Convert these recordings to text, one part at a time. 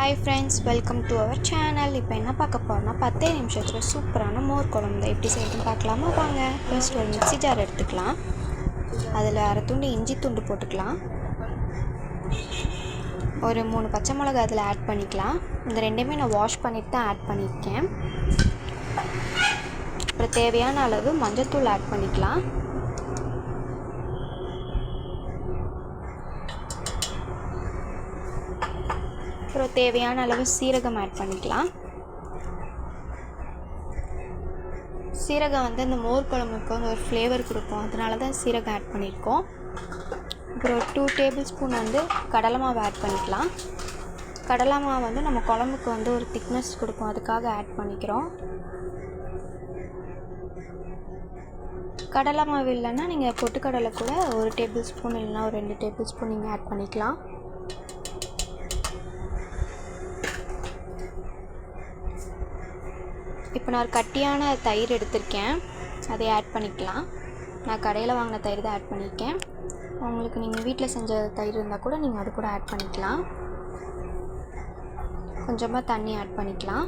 Hi friends, welcome to our channel. இப்போ என்ன பார்க்க போகிறோம்னா 10 நிமிஷத்தில் சூப்பரான மோர் குழம்பு எப்படி செய்யணும்னு பார்க்கலாமா? வாங்க. ஃபர்ஸ்ட் ஒரு மிக்ஸி ஜார் எடுத்துக்கலாம். அதில் அரை துண்டு இஞ்சி துண்டு போட்டுக்கலாம். ஒரு 3 பச்சை மிளகாய் அதில் ஆட் பண்ணிக்கலாம். இந்த ரெண்டுமே நான் வாஷ் பண்ணிட்டு தான் ஆட் பண்ணியிருக்கேன். அப்புறம் தேவையான அளவு மஞ்சள்தூள் ஆட் பண்ணிக்கலாம். அப்புறம் தேவையான அளவு சீரகம் ஆட் பண்ணிக்கலாம். சீரகம் இந்த மோர் குழம்புக்கு ஒரு ஃப்ளேவர் கொடுக்கும், அதனால தான் சீரகம் ஆட் பண்ணியிருக்கோம். அப்புறம் ஒரு 2 டேபிள் ஸ்பூன் கடலை மாவு ஆட் பண்ணிக்கலாம். கடலை மாவு நம்ம குழம்புக்கு ஒரு திக்னஸ் கொடுக்கும், அதுக்காக ஆட் பண்ணிக்கிறோம். கடலை மாவு இல்லைன்னா நீங்கள் பொட்டுக்கடலை கூட 1 டேபிள் ஸ்பூன் இல்லைன்னா ஒரு 2 டேபிள் ஸ்பூன் நீங்கள் ஆட் பண்ணிக்கலாம். இப்போ நான் ஒரு கட்டியான தயிர் எடுத்திருக்கேன், அதை ஆட் பண்ணிக்கலாம். நான் கடையில் வாங்கின தயிர் தான் ஆட் பண்ணியிருக்கேன். உங்களுக்கு நீங்கள் வீட்டில் செஞ்ச தயிர் இருந்தால் கூட நீங்கள் அது கூட ஆட் பண்ணிக்கலாம். கொஞ்சமாக தண்ணி ஆட் பண்ணிக்கலாம்.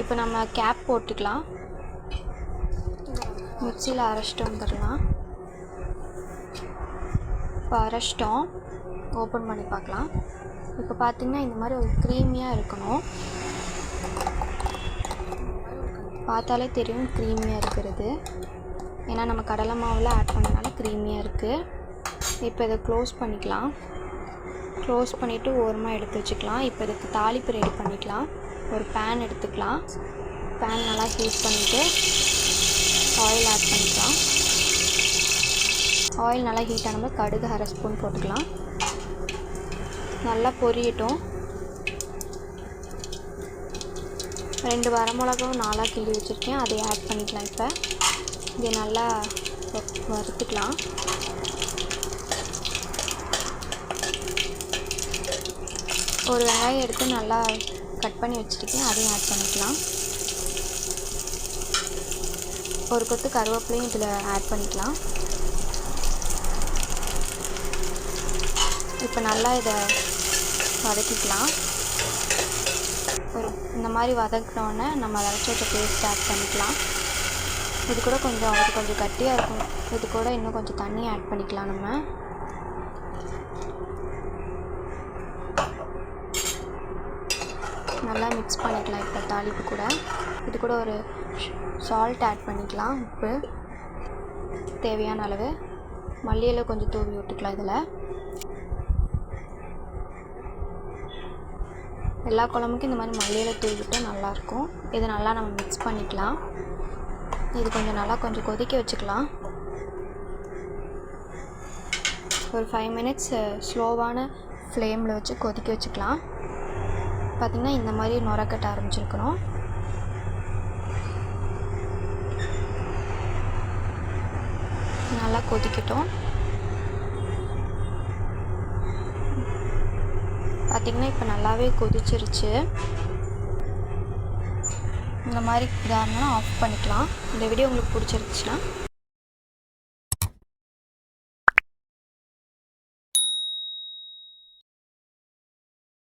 இப்போ நம்ம கேப் போட்டுக்கலாம். மிக்சியில் அரைச்சிட்டு வந்துடலாம். இப்போ அரைச்சிட்டோம், ஓப்பன் பண்ணி பார்க்கலாம். இப்போ பார்த்திங்கன்னா இந்த மாதிரி ஒரு க்ரீமியாக இருக்கணும். பார்த்தாலே தெரியும் க்ரீமியாக இருக்கிறது, ஏன்னா நம்ம கடலை மாவில் ஆட் பண்ணனால க்ரீமியாக இருக்குது. இப்போ இதை க்ளோஸ் பண்ணிக்கலாம். க்ளோஸ் பண்ணிவிட்டு ஓரமாக எடுத்து வச்சுக்கலாம். இப்போ இதுக்கு தாளிப்பு ரெடி பண்ணிக்கலாம். ஒரு பேன் எடுத்துக்கலாம். பேன் நல்லா ஹீட் பண்ணிவிட்டு ஆயில் ஆட் பண்ணிக்கலாம். ஆயில் நல்லா ஹீட் ஆனபோது கடுகு 1/2 ஸ்பூன் போட்டுக்கலாம். நல்லா பொரியட்டும். 2 வரமிளகாவும் 4 கிள்ளி வச்சுருக்கேன், அதை ஆட் பண்ணிக்கலாம். இப்போ இதை நல்லா வறுத்துக்கலாம். ஒரு வெங்காயம் எடுத்து நல்லா கட் பண்ணி வச்சுருக்கேன், அதையும் ஆட் பண்ணிக்கலாம். ஒரு கொத்து கருவேப்பிலையும் இதில் ஆட் பண்ணிக்கலாம். இப்போ நல்லா இதை வதக்கிக்கலாம். இந்த மாதிரி வதக்கினோடனே நம்ம அரைச்சி வச்ச பேஸ்ட் ஆட் பண்ணிக்கலாம். இது கூட கொஞ்சம் கட்டியாக இருக்கும், இது கூட இன்னும் கொஞ்சம் தண்ணி ஆட் பண்ணிக்கலாம். நம்ம நல்லா மிக்ஸ் பண்ணிக்கலாம். இப்போ தாளிப்பு கூட இது கூட ஒரு சால்ட் ஆட் பண்ணிக்கலாம். உப்பு தேவையான அளவு, மல்லியில கொஞ்சம் தூவி விட்டுக்கலாம். இதில் எல்லா குழம்புக்கும் இந்த மாதிரி மல்லியில தூவி விட்டால் நல்லாயிருக்கும். இதை நல்லா நம்ம மிக்ஸ் பண்ணிக்கலாம். இது கொஞ்சம் கொதிக்க வச்சுக்கலாம். ஒரு 5 மினிட்ஸ் ஸ்லோவான ஃப்ளேமில் வச்சு கொதிக்க வச்சுக்கலாம். பார்த்திங்கன்னா இந்த மாதிரி நுரக்கட்ட ஆரம்பிச்சிருக்கணும். நல்லா கொதிக்கட்டும். பார்த்திங்கன்னா இப்போ நல்லாவே கொதிச்சிருச்சு. இந்த மாதிரி இதாக இருந்தாலும் ஆஃப் பண்ணிக்கலாம். இந்த வீடியோ உங்களுக்கு பிடிச்சிருந்துச்சுன்னா